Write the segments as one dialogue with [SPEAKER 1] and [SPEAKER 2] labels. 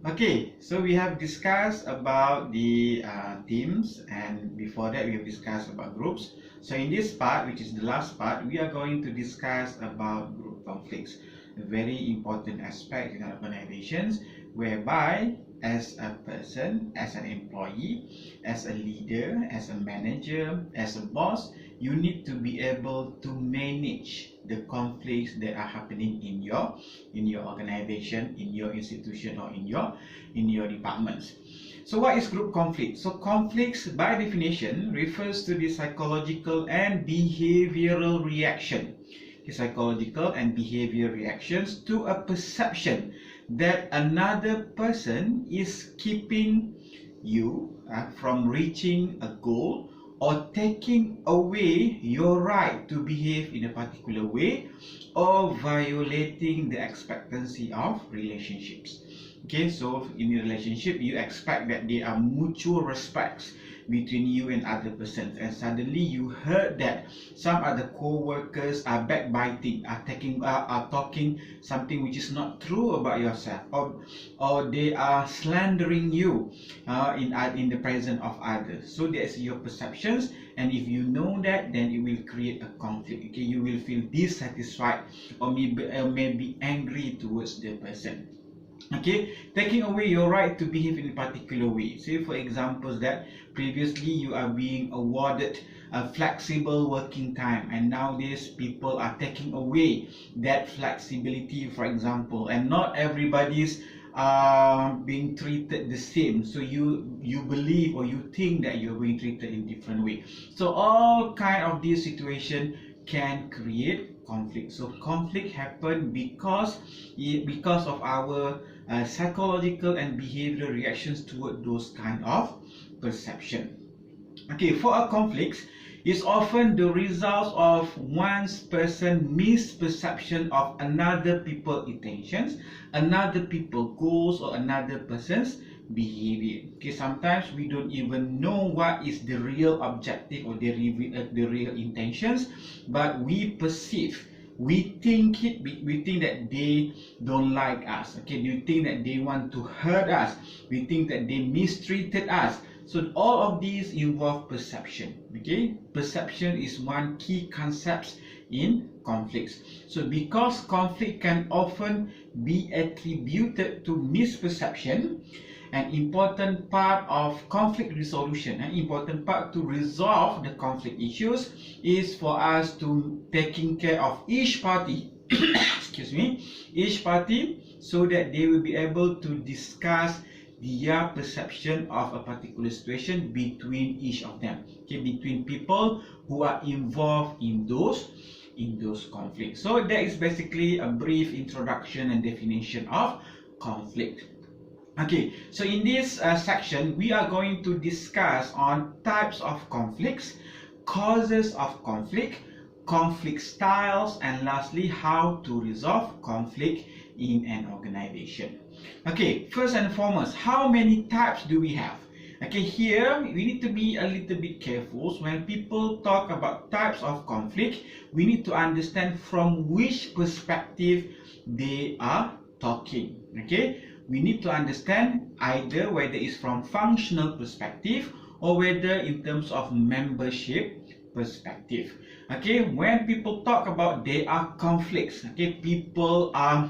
[SPEAKER 1] Okay, so we have discussed about the teams, and before that we have discussed about groups. So in this part, which is the last part, we are going to discuss about group conflicts, a very important aspect in organizations, whereby as a person, as an employee, as a leader, as a manager, as a boss, you need to be able to manage the conflicts that are happening in your organization, in your institution, or in your departments. So what is group conflict? So conflicts by definition refers to the psychological and behavioral reaction. The psychological and behavioral reactions to a perception that another person is keeping you from reaching a goal, or taking away your right to behave in a particular way, or violating the expectancy of relationships. Okay, so in a relationship, you expect that there are mutual respects between you and other persons, and suddenly you heard that some other co-workers are backbiting, are talking something which is not true about yourself, or they are slandering you in the presence of others. So that's your perceptions, and if you know that, then it will create a conflict. Okay, you will feel dissatisfied, or maybe angry towards the person. Okay, taking away your right to behave in a particular way. Say for example that previously you are being awarded a flexible working time, and nowadays people are taking away that flexibility, for example, and not everybody's being treated the same. So you believe, or you think that you're being treated in different way. So all kind of this situation can create conflict. So conflict happen because of our psychological and behavioral reactions toward those kind of perception. Okay, for a conflict is often the result of one's person misperception of another people's intentions, another people's goals, or another person's behavior. Okay, sometimes we don't even know what is the real objective or the real intentions, but we perceive, we think that they don't like us. Okay, we think that they want to hurt us, we think that they mistreated us. So all of these involve perception. Okay, perception is one key concept in conflicts. So because conflict can often be attributed to misperception, an important part of conflict resolution, an important part to resolve the conflict issues, is for us to taking care of each party excuse me, each party, so that they will be able to discuss their perception of a particular situation between each of them. Okay, between people who are involved in those conflicts. So that is basically a brief introduction and definition of conflict. Okay, so in this section we are going to discuss on types of conflicts, causes of conflict, conflict styles, and lastly how to resolve conflict in an organization. Okay, first and foremost, how many types do we have? Okay, here we need to be a little bit careful. When people talk about types of conflict, we need to understand from which perspective they are talking. Okay, we need to understand either whether it's from functional perspective or whether in terms of membership perspective. Okay, when people talk about there are conflicts, okay, people are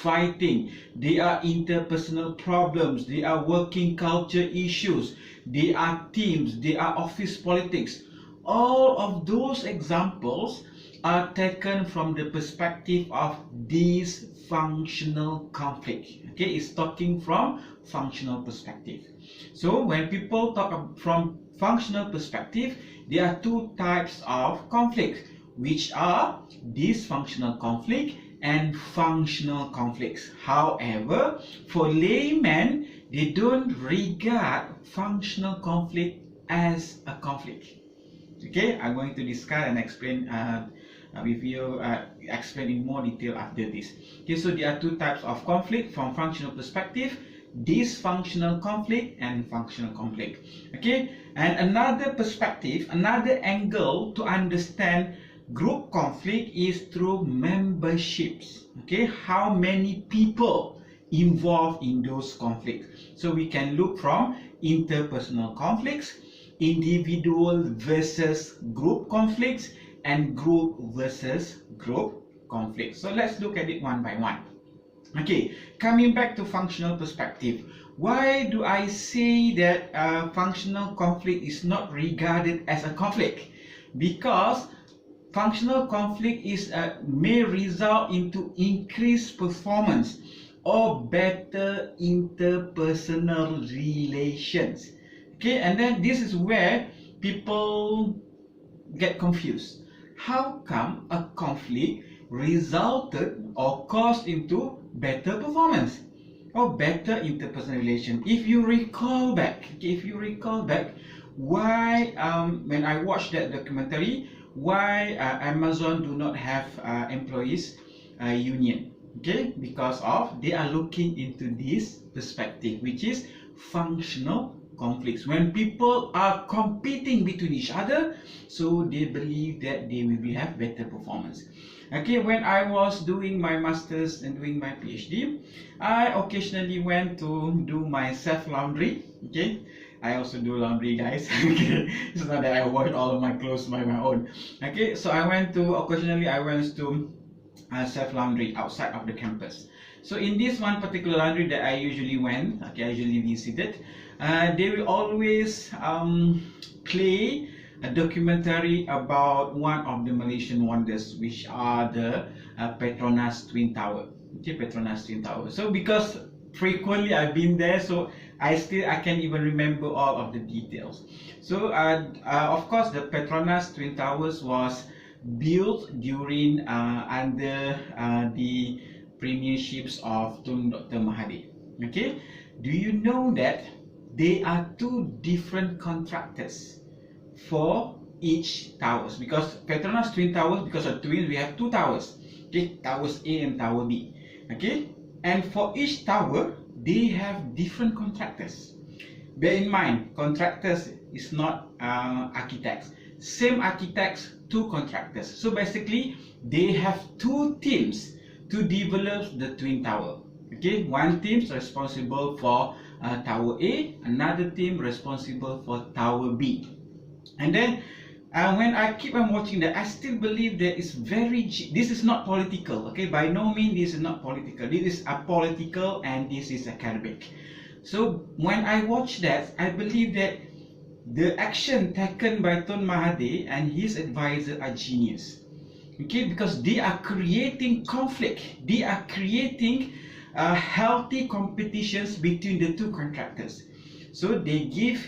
[SPEAKER 1] fighting, there are interpersonal problems, there are working culture issues, there are teams, there are office politics. All of those examples are taken from the perspective of dysfunctional conflict. Okay, it's talking from functional perspective. So when people talk from functional perspective, there are two types of conflict, which are dysfunctional conflict and functional conflicts. However, for laymen, they don't regard functional conflict as a conflict. Okay, I'm going to discuss and explain explain in more detail after this. Okay, so there are two types of conflict from functional perspective: dysfunctional conflict and functional conflict. Okay, and another perspective, another angle to understand group conflict is through memberships. Okay, how many people involved in those conflicts. So we can look from interpersonal conflicts, individual versus group conflicts, and group versus group conflicts. So let's look at it one by one. Okay, coming back to functional perspective, why do I say that functional conflict is not regarded as a conflict? Because functional conflict may result into increased performance or better interpersonal relations. Okay, and then this is where people get confused. How come a conflict resulted or caused into better performance or better interpersonal relation? If you recall back, why when I watched that documentary, why Amazon do not have employees union? Okay, because of they are looking into this perspective, which is functional conflicts. When people are competing between each other, so they believe that they will have better performance. Okay, when I was doing my masters and doing my PhD, I occasionally went to do my self laundry. Okay, I also do laundry, guys. Okay, it's not that I wash all of my clothes by my own. Okay, so occasionally I went to self laundry outside of the campus. So in this one particular laundry that I usually visited, they will always play a documentary about one of the Malaysian wonders, which are the Petronas Twin Tower. Okay, Petronas Twin Tower. So because frequently I've been there, so I can't even remember all of the details. So of course the Petronas Twin Towers was built during under the premierships of Tun Dr. Mahathir. Okay, do you know that there are two different contractors for each towers? Because Petronas Twin Towers, because of twins, we have two towers. Okay, towers A and tower B. Okay, and for each tower they have different contractors. Bear in mind, contractors is not architects. Same architects, two contractors. So basically, they have two teams to develop the twin tower. Okay, one team is responsible for tower A, another team responsible for tower B. And then when I keep on watching that, I still believe that it's this is not political. Okay, by no means this is not political. This is apolitical and this is academic. So when I watch that, I believe that the action taken by Tun Mahathir and his advisor are genius. Okay, because they are creating conflict. They are creating healthy competitions between the two contractors. So they give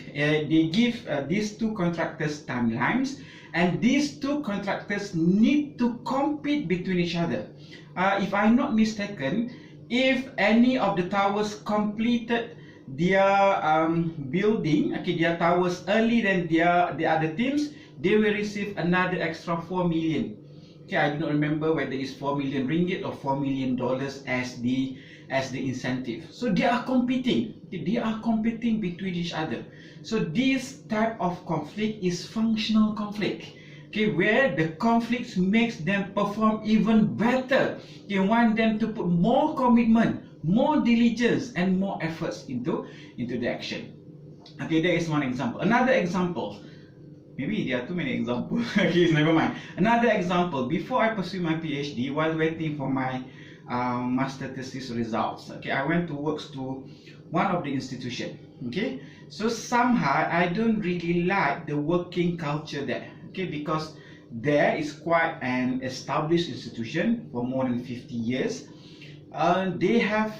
[SPEAKER 1] these two contractors timelines, and these two contractors need to compete between each other. If I'm not mistaken, if any of the towers completed their building, okay, their towers early than the other teams, they will receive another extra 4 million. Okay, I do not remember whether it's 4 million ringgit or $4 million as the incentive. So they are competing. They are competing between each other. So this type of conflict is functional conflict. Okay, where the conflicts makes them perform even better. You want them to put more commitment, more diligence, and more efforts into the action. Okay, that is one example. Another example. Maybe there are too many examples. Okay, never mind. Another example. Before I pursue my PhD, while waiting for my master thesis results, okay, I went to work to one of the institution. Okay, so somehow I don't really like the working culture there. Okay, because there is quite an established institution for more than 50 years. They have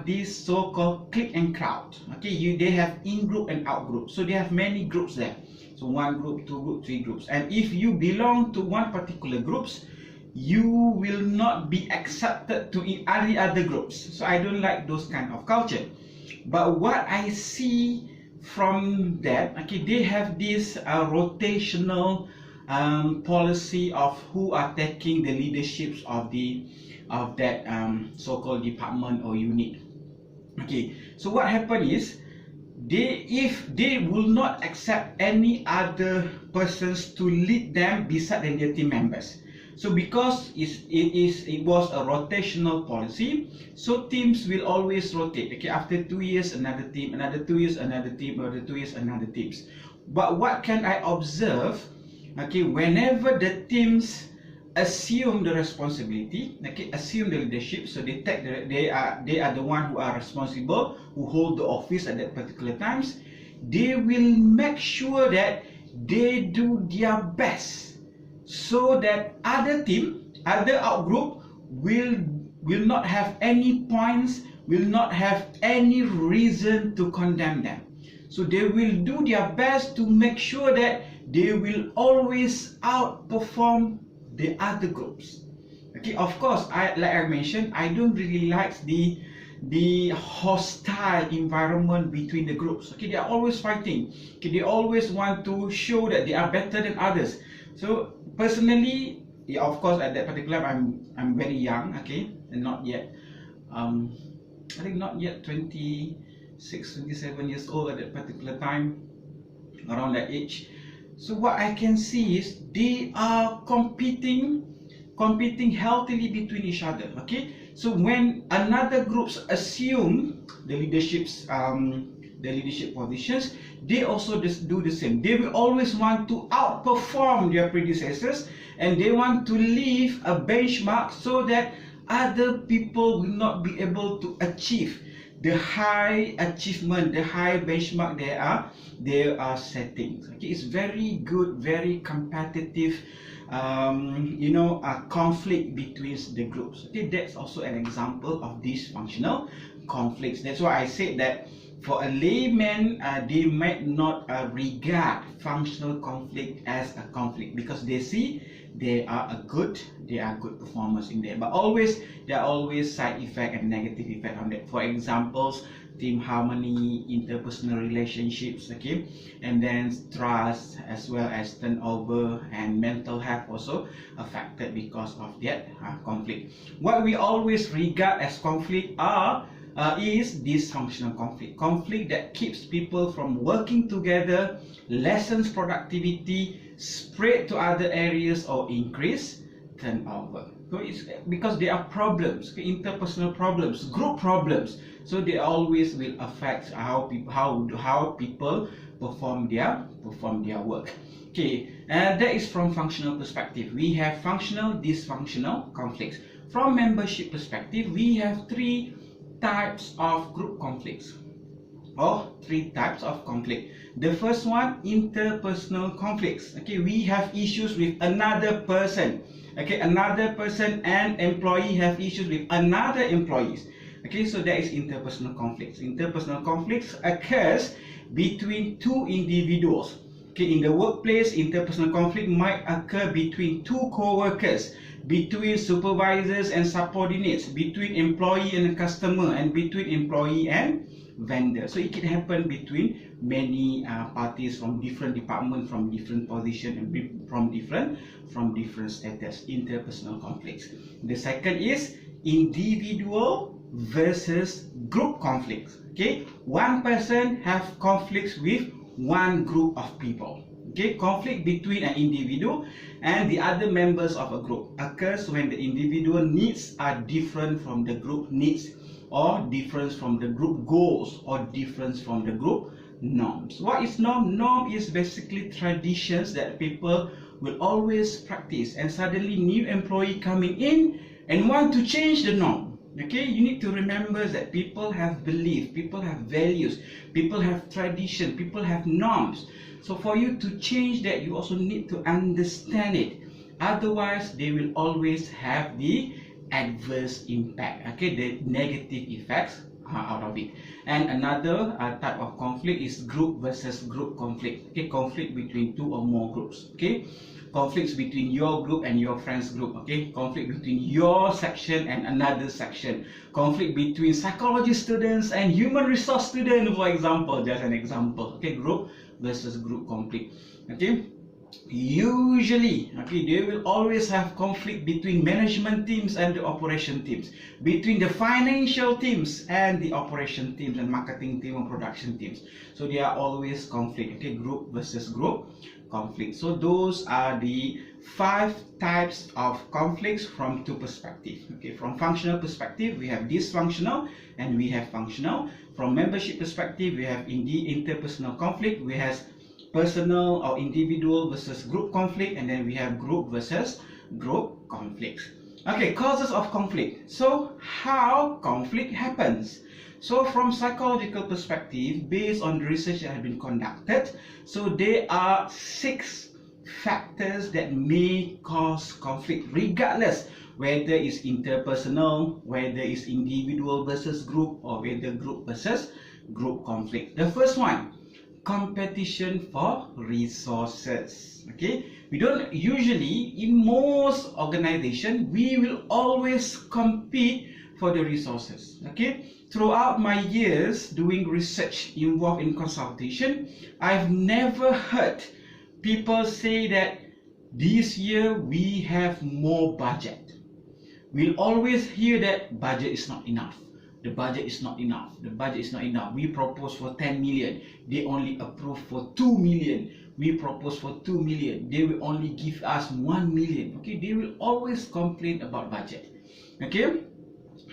[SPEAKER 1] this so-called clique and crowd. Okay, they have in-group and out-group. So they have many groups there. So 1 group, 2 group, 3 groups. And if you belong to one particular groups, you will not be accepted to in any other groups. So I don't like those kind of culture. But what I see from that, okay, they have this rotational policy of who are taking the leaderships of that so-called department or unit. Okay, so what happened is, if they will not accept any other persons to lead them beside their team members. So because it was a rotational policy, so teams will always rotate. Okay, after 2 years another team, another 2 years another team, another 2 years another teams. But what can I observe? Okay, whenever the teams assume the responsibility, okay, assume the leadership, so they are the one who are responsible, who hold the office at that particular times, they will make sure that they do their best so that other team, other outgroup will not have any points, will not have any reason to condemn them. So they will do their best to make sure that they will always outperform the other groups. Okay, of course, like I mentioned, I don't really like the hostile environment between the groups. Okay, they are always fighting. Okay, they always want to show that they are better than others. So personally, yeah, of course, at that particular time, I'm very young. Okay, and not yet I think not yet 26, 27 years old at that particular time, around that age. So what I can see is they are competing healthily between each other. Okay, so when another groups assume the leadership positions, they also just do the same. They will always want to outperform their predecessors, and they want to leave a benchmark so that other people will not be able to achieve the high achievement, the high benchmark they are setting. Okay, it's very good, very competitive, a conflict between the groups. Okay, that's also an example of dysfunctional conflicts. That's why I said that for a layman, they might not regard functional conflict as a conflict, because they see they are good performers in there, but there are always side effect and negative effect on that. For examples, team harmony, interpersonal relationships, okay, and then trust, as well as turnover and mental health also affected because of that conflict. What we always regard as conflict is dysfunctional conflict that keeps people from working together, lessens productivity, spread to other areas, or increase turnover. So it's because there are problems, interpersonal problems, group problems, so they always will affect how people perform their work. Okay, and that is from functional perspective. We have functional, dysfunctional conflicts. From membership perspective, we have three types of group conflicts, or three types of conflict. The first one, interpersonal conflicts. Okay, we have issues with another person. Okay, another person and employee have issues with another employees. Okay, so that is interpersonal conflicts. Interpersonal conflicts occurs between two individuals. Okay, in the workplace, interpersonal conflict might occur between two co-workers, between supervisors and subordinates, between employee and customer, and between employee and vendor. So it can happen between many parties from different departments, from different position, and from different status. Interpersonal conflicts. The second is individual versus group conflicts. Okay, one person have conflicts with one group of people. Okay, conflict between an individual and the other members of a group occurs when the individual needs are different from the group needs, or difference from the group goals, or difference from the group norms. What is norm? Norm is basically traditions that people will always practice, and suddenly new employee coming in and want to change the norm. Okay, you need to remember that people have belief, people have values, people have tradition, people have norms. So for you to change that, you also need to understand it. Otherwise, they will always have the adverse impact, okay, the negative effects out of it. And another type of conflict is group versus group conflict. Okay, conflict between two or more groups. Okay, conflicts between your group and your friend's group. Okay, conflict between your section and another section. Conflict between psychology students and human resource students, for example, just an example. Okay, group versus group conflict. Okay, usually, okay, they will always have conflict between management teams and the operation teams, between the financial teams and the operation teams, and marketing team and production teams. So there are always conflict. Okay, group versus group conflict. So those are the 5 types of conflicts from 2 perspectives. Okay, from functional perspective, we have dysfunctional and we have functional. From membership perspective, we have interpersonal conflict, we have personal or individual versus group conflict, and then we have group versus group conflicts. Okay, causes of conflict. So how conflict happens? So from psychological perspective, based on the research that has been conducted, so there are 6 factors that may cause conflict, regardless whether it's interpersonal, whether it's individual versus group, or whether group versus group conflict. The first one, competition for resources. Okay, we don't usually, in most organizations, we will always compete for the resources. Okay, throughout my years doing research involved in consultation, I've never heard people say that this year we have more budget. We'll always hear that budget is not enough. The budget is not enough. The budget is not enough. We propose for 10 million. They only approve for 2 million. We propose for 2 million. They will only give us 1 million. Okay, they will always complain about budget. Okay,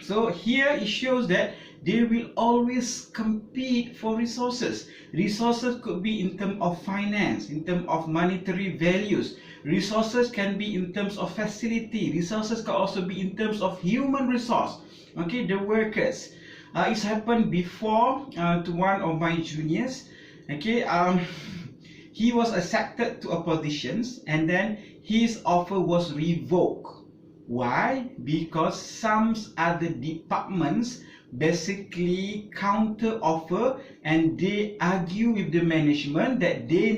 [SPEAKER 1] so here it shows that they will always compete for resources. Resources could be in terms of finance, in terms of monetary values. Resources can be in terms of facility. Resources can also be in terms of human resource. Okay, the workers. It's happened before to one of my juniors. Okay, he was accepted to a position and then his offer was revoked. Why? Because some other departments basically counter offer and they argue with the management that they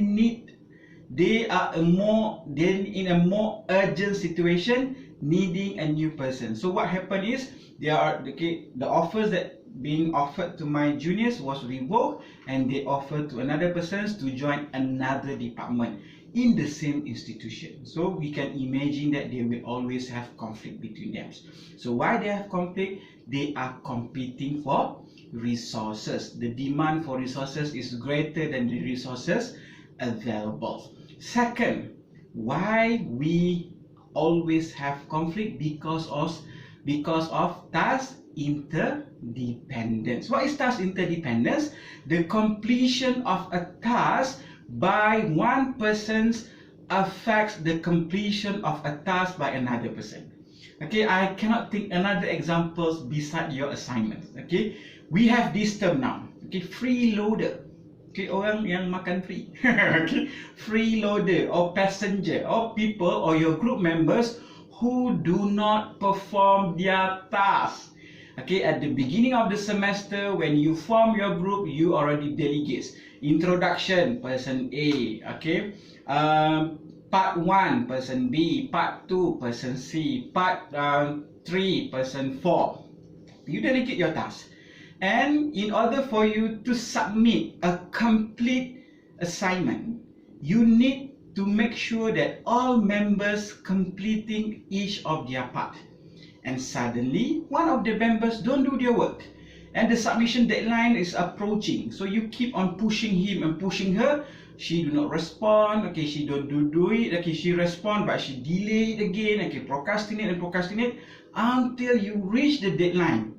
[SPEAKER 1] are in a more urgent situation, needing a new person. So what happened is the offers that being offered to my juniors was revoked, and they offered to another person to join another department in the same institution. So we can imagine that they will always have conflict between them. So why they have conflict? They are competing for resources. The demand for resources is greater than the resources available. Second, why we always have conflict? Because of task interdependence. What is task interdependence? The completion of a task by one person affects the completion of a task by another person. Okay, I cannot think another examples beside your assignment. Okay, we have this term now. Okay, freeloader. Okay, orang yang makan free. Okay, freeloader or passenger or people or your group members who do not perform their task. Okay, at the beginning of the semester, when you form your group, you already delegates. Introduction, person A. Okay, part 1, person B. Part 2, person C. Part 3, person 4. You delegate your task. And in order for you to submit a complete assignment, you need to make sure that all members completing each of their part. And suddenly, one of the members don't do their work. And the submission deadline is approaching. So you keep on pushing him and pushing her. She do not respond. Okay, she don't do it. Okay, she respond, but she delay it again. Okay, procrastinate and procrastinate until you reach the deadline.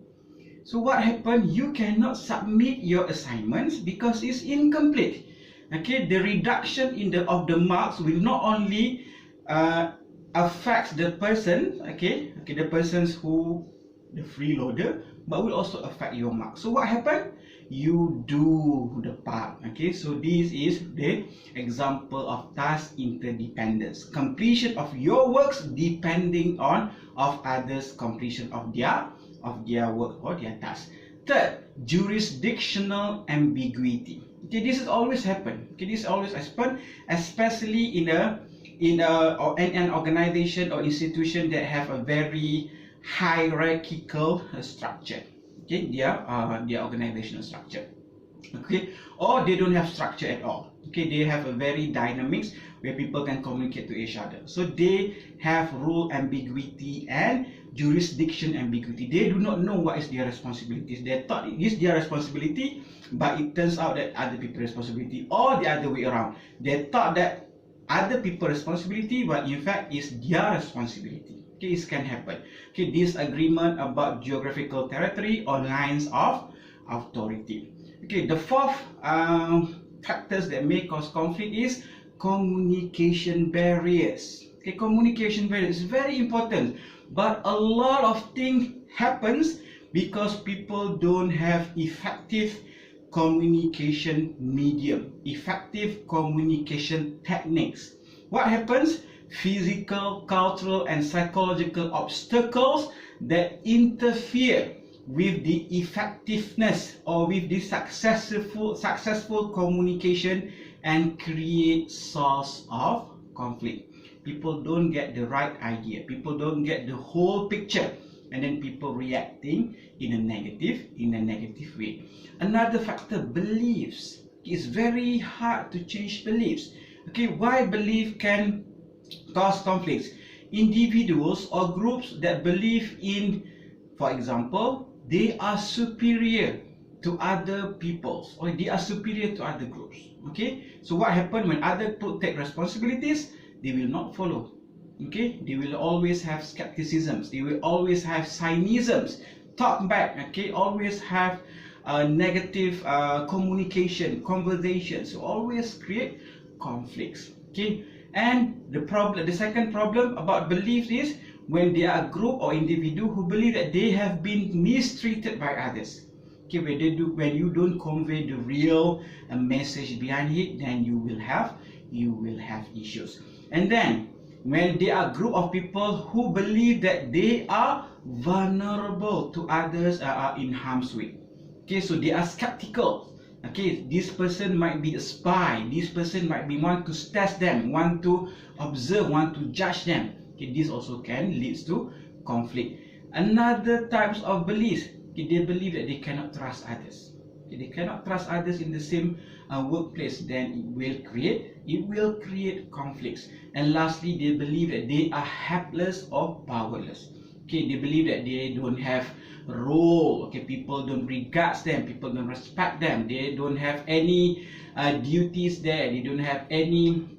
[SPEAKER 1] So what happened? You cannot submit your assignments because it's incomplete. Okay, the reduction of the marks will not only affect the person, the persons who the freeloader, but will also affect your marks. So what happened? You do the part. Okay, so this is the example of task interdependence. Completion of your works depending on of others' completion of their work or their task. Third, jurisdictional ambiguity. Okay, this has always happened. Okay, this always happen, especially in an organization or institution that have a very hierarchical structure. Okay, their organizational structure. Okay, or they don't have structure at all. Okay, they have a very dynamics where people can communicate to each other. So they have rule ambiguity and jurisdiction ambiguity. They do not know what is their responsibilities. They thought it is their responsibility, but it turns out that other people's responsibility, or the other way around. They thought that other people's responsibility, but in fact it's their responsibility. Okay, this can happen. Okay, disagreement about geographical territory or lines of authority. Okay, the fourth factors that may cause conflict is communication barriers. Okay, communication barriers is very important, but a lot of things happens because people don't have effective communication medium, effective communication techniques. What happens? Physical, cultural, and psychological obstacles that interfere with the effectiveness or with the successful communication and create source of conflict. People don't get the right idea, people don't get the whole picture, and then people reacting in a negative way. Another factor, beliefs. It's very hard to change beliefs. Okay, why belief can cause conflicts? Individuals or groups that believe in, for example, they are superior to other peoples, or they are superior to other groups. Okay, so what happens when other people take responsibilities? They will not follow. Okay, they will always have skepticisms, they will always have cynicisms, talk back. Okay, always have negative communication, conversations, so always create conflicts. Okay, and the second problem about beliefs is when they are a group or individual who believe that they have been mistreated by others. Okay, when you don't convey the real message behind it, then you will have issues. And then when there are a group of people who believe that they are vulnerable to others are in harm's way. Okay, so they are skeptical. Okay, this person might be a spy, this person might be want to test them, want to observe, want to judge them. Okay, this also can lead to conflict. Another types of beliefs, okay, they believe that they cannot trust others. Okay, they cannot trust others in the same workplace, then it will create conflicts. And lastly, they believe that they are helpless or powerless. Okay, they believe that they don't have a role. Okay, people don't regard them, people don't respect them, they don't have any duties there, they don't have any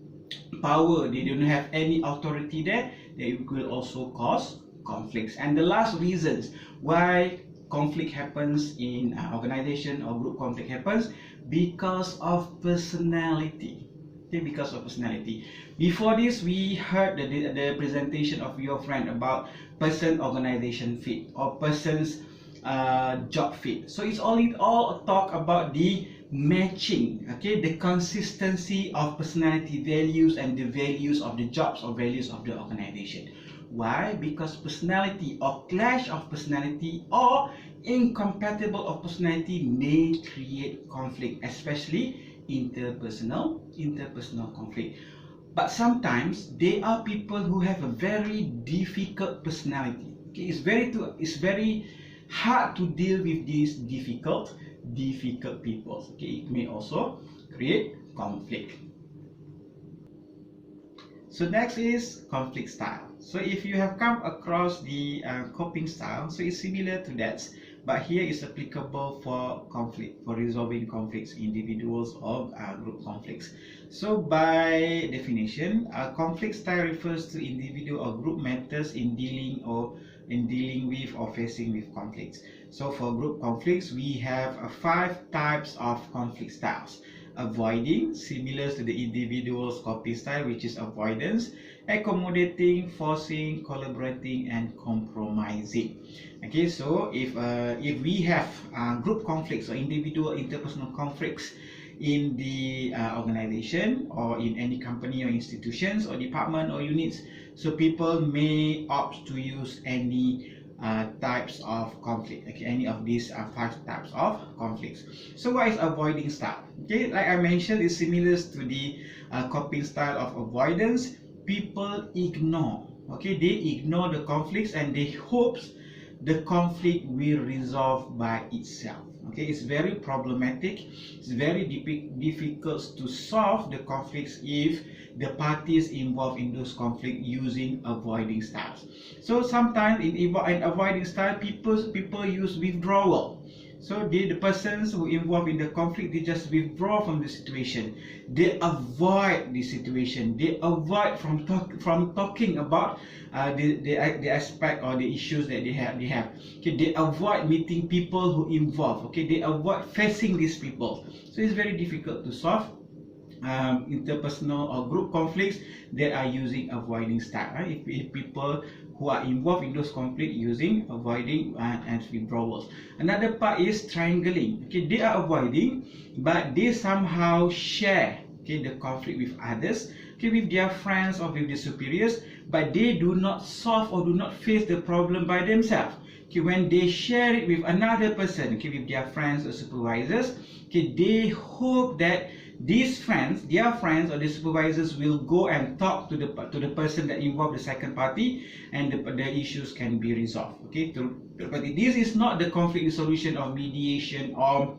[SPEAKER 1] power, they don't have any authority there. It will also cause conflicts. And the last reasons why conflict happens in organization or group, conflict happens because of personality. Okay, because of personality. Before this, we heard the presentation of your friend about person organization fit or person's job fit. So it's all talk about the matching, okay, the consistency of personality values and the values of the jobs or values of the organization. Why? Because personality or clash of personality or incompatible of personality may create conflict, especially interpersonal conflict. But sometimes there are people who have a very difficult personality. Okay, it's very hard to deal with these difficult people. Okay, it may also create conflict. So next is conflict style. So if you have come across the coping style, so it's similar to that, but here is applicable for conflict, for resolving conflicts, individuals or group conflicts. So by definition, a conflict style refers to individual or group methods in dealing with or facing with conflicts. So for group conflicts, we have 5 types of conflict styles. Avoiding, similar to the individual's coping style, which is avoidance. Accommodating, forcing, collaborating, and compromising. Okay, so if we have group conflicts or individual interpersonal conflicts in the organization or in any company or institutions or department or units, so people may opt to use any types of conflict. Okay, any of these 5 types of conflicts. So what is avoiding style? Okay, like I mentioned, it's similar to the coping style of avoidance. People ignore. Okay, they ignore the conflicts and they hope the conflict will resolve by itself. Okay, it's very problematic. It's very difficult to solve the conflicts if the parties involved in those conflicts using avoiding styles. So sometimes in avoiding style, people use withdrawal. So the persons who involved in the conflict, they just withdraw from the situation. They avoid the situation. They avoid from talking about the aspect or the issues that they have. Okay, they avoid meeting people who involve. Okay, they avoid facing these people. So it's very difficult to solve interpersonal or group conflicts that are using avoiding style. Right? If people who are involved in those conflicts using avoiding and withdrawals. Another part is triangling. Okay, they are avoiding, but they somehow share, okay, the conflict with others, okay, with their friends or with their superiors, but they do not solve or do not face the problem by themselves. Okay, when they share it with another person, okay, with their friends or supervisors, okay, they hope that these friends, their friends or the supervisors will go and talk to the person that involved the second party, and the issues can be resolved. Okay, but this is not the conflict resolution or mediation or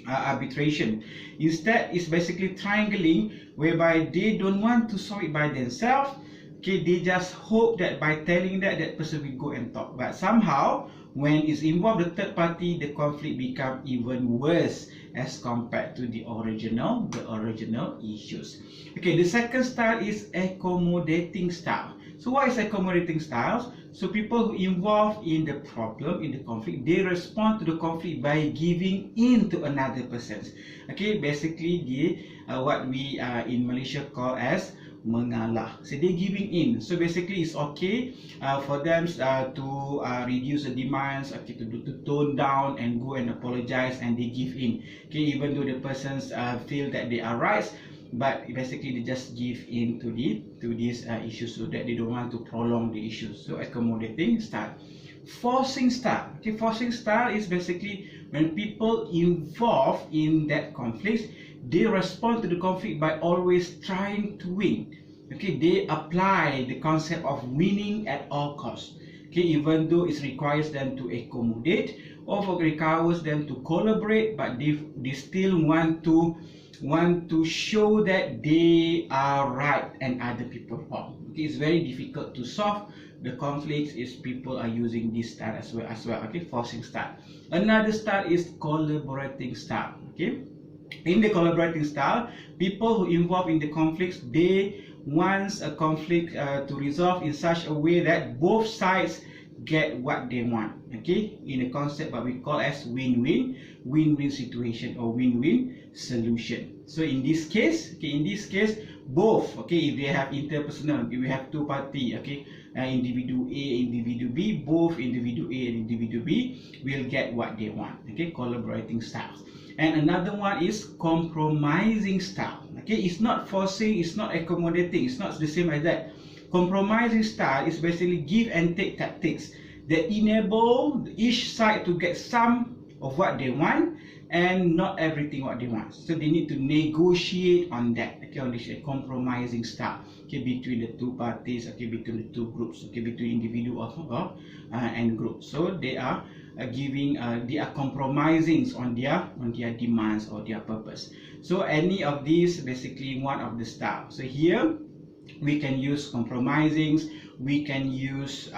[SPEAKER 1] arbitration. Instead, it's basically triangling, whereby they don't want to solve it by themselves. Okay, they just hope that by telling that person will go and talk, but somehow when it's involved the third party, the conflict become even worse as compared to the original issues. Okay, the second style is accommodating style. So what is accommodating styles? So people who involved in the problem, in the conflict, they respond to the conflict by giving in to another person. Okay, basically what we in Malaysia call as mengalah. So they're giving in. So basically it's okay for them to reduce the demands, okay, to tone down and go and apologize, and they give in. Okay, even though the persons feel that they are right, but basically they just give in to these issues, so that they don't want to prolong the issues. So accommodating style. Forcing style. Okay, forcing style is basically when people involved in that conflict, they respond to the conflict by always trying to win. Okay, they apply the concept of winning at all costs. Okay, even though it requires them to accommodate or requires them to collaborate, but they still want to show that they are right and other people wrong. Okay, it's very difficult to solve the conflicts if people are using this style as well. Okay, forcing style. Another style is collaborating style. Okay, in the collaborating style, people who involve in the conflicts, they want a conflict to resolve in such a way that both sides get what they want. Okay, in a concept what we call as win-win situation or win-win solution. So in this case, both, okay, if they have interpersonal, if we have two party, okay, individual A, individual B, both individual A and individual B will get what they want. Okay, collaborating styles. And another one is compromising style. Okay, it's not forcing, it's not accommodating, it's not the same as that. Compromising style is basically give and take tactics that enable each side to get some of what they want and not everything what they want. So they need to negotiate on that. Okay, on this compromising style. Okay, between the two parties. Okay, between the two groups. Okay, between individual and group. So they are they are compromising on their demands or their purpose. So any of these basically one of the style. So here we can use compromising, we can use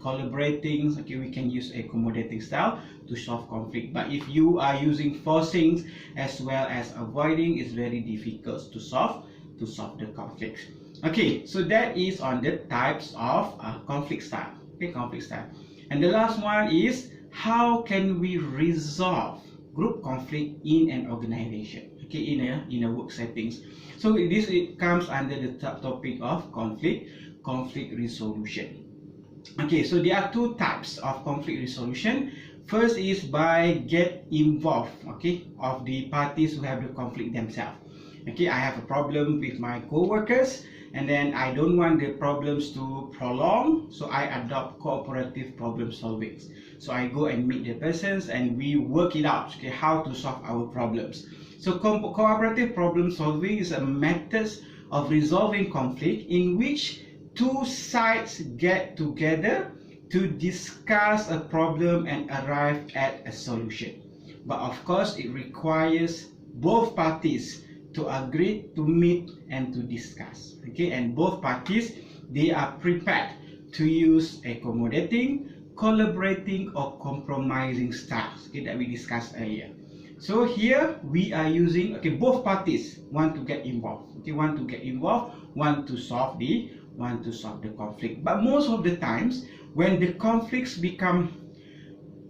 [SPEAKER 1] collaborating, okay, we can use accommodating style to solve conflict. But if you are using forcing as well as avoiding, it's very difficult to solve the conflict. Okay, so that is on the types of conflict style. Okay, conflict style. And the last one is how can we resolve group conflict in an organization, okay, in a work settings. So it comes under the topic of conflict resolution. Okay, so there are two types of conflict resolution. First is by get involved, okay, of the parties who have the conflict themselves. Okay, I have a problem with my co-workers, and then I don't want the problems to prolong, so I adopt cooperative problem solving. So I go and meet the persons and we work it out, okay, how to solve our problems. So cooperative problem solving is a method of resolving conflict in which two sides get together to discuss a problem and arrive at a solution. But of course, it requires both parties to agree to meet and to discuss. Okay, and both parties, they are prepared to use accommodating, collaborating or compromising styles, okay, that we discussed earlier. So here we are using, okay, both parties want to get involved, okay, want to solve the conflict. But most of the times when the conflicts become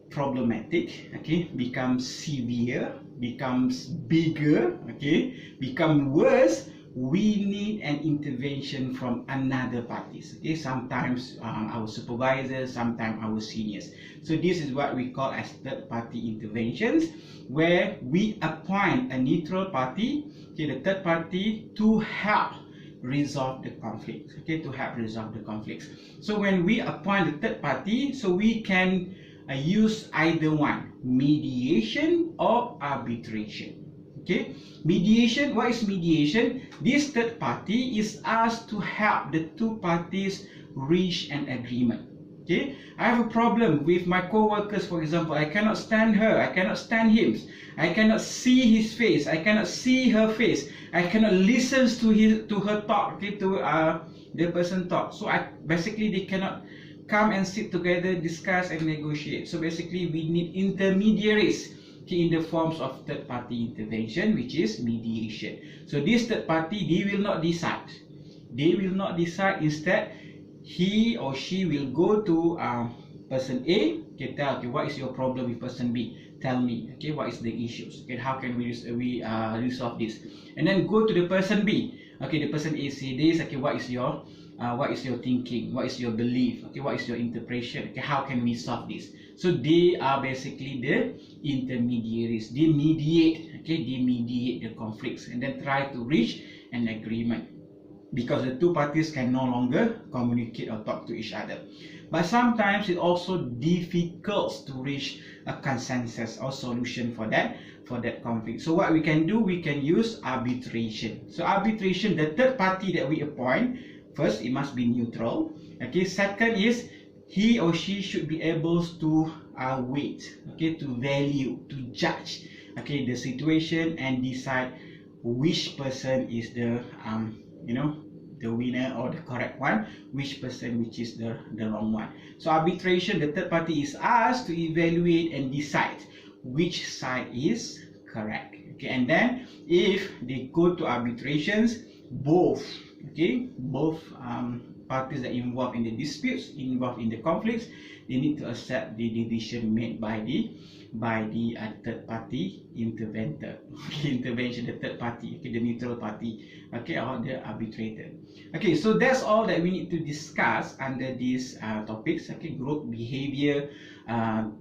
[SPEAKER 1] problematic, okay, becomes severe, becomes bigger, okay, become worse, we need an intervention from another parties, okay, sometimes our supervisors, sometimes our seniors. So this is what we call as third party interventions, where we appoint a neutral party, okay, the third party, to help resolve the conflict, okay, to help resolve the conflicts. So when we appoint the third party, so we can use either one, mediation or arbitration. Okay, mediation. What is mediation? This third party is asked to help the two parties reach an agreement. Okay, I have a problem with my co-workers, for example. I cannot stand her, I cannot stand him, I cannot see his face, I cannot see her face, I cannot listen to her talk, okay, to the person talk. So basically they cannot come and sit together, discuss and negotiate. So basically we need intermediaries, okay, in the forms of third party intervention, which is mediation. So this third party, they will not decide. Instead, he or she will go to person A, okay, tell, okay, what is your problem with person B? Tell me, okay, what is the issues? Okay, how can we resolve this? And then go to the person B. Okay, the person A say this. Okay, what is your thinking? What is your belief? Okay, what is your interpretation? Okay, how can we solve this? So they are basically the intermediaries. They mediate. Okay, they mediate the conflicts and then try to reach an agreement, because the two parties can no longer communicate or talk to each other. But sometimes it's also difficult to reach a consensus or solution for that conflict. So what we can do, we can use arbitration. So arbitration, the third party that we appoint, first, it must be neutral. Okay, second is he or she should be able to weight, okay, to value, to judge, okay, the situation and decide which person is the the winner or the correct one, which is the wrong one. So arbitration, the third party is asked to evaluate and decide which side is correct. Okay, and then if they go to arbitrations, both parties that involved in the disputes, involved in the conflicts, they need to accept the decision made by the third party interventor, okay, intervention, the third party, okay, the neutral party, okay, or the arbitrator. Okay, so that's all that we need to discuss under these topics, okay, group behavior,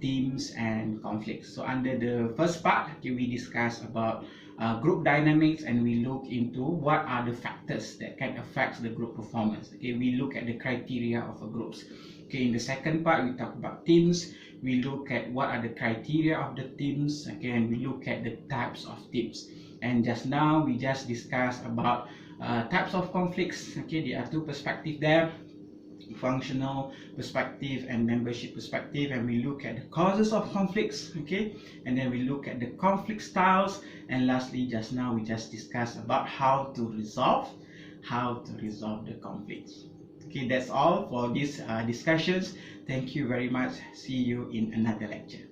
[SPEAKER 1] themes and conflicts. So under the first part, okay, we discuss about group dynamics, and we look into what are the factors that can affect the group performance. Okay, we look at the criteria of a groups. Okay, in the second part, we talk about teams. We look at what are the criteria of the teams. Okay, and we look at the types of teams. And just now, we just discussed about types of conflicts. Okay, there are two perspectives there, functional perspective and membership perspective, and we look at the causes of conflicts, okay, and then we look at the conflict styles, and lastly, just now we just discussed about how to resolve the conflicts. Okay, that's all for these discussions. Thank you very much. See you in another lecture.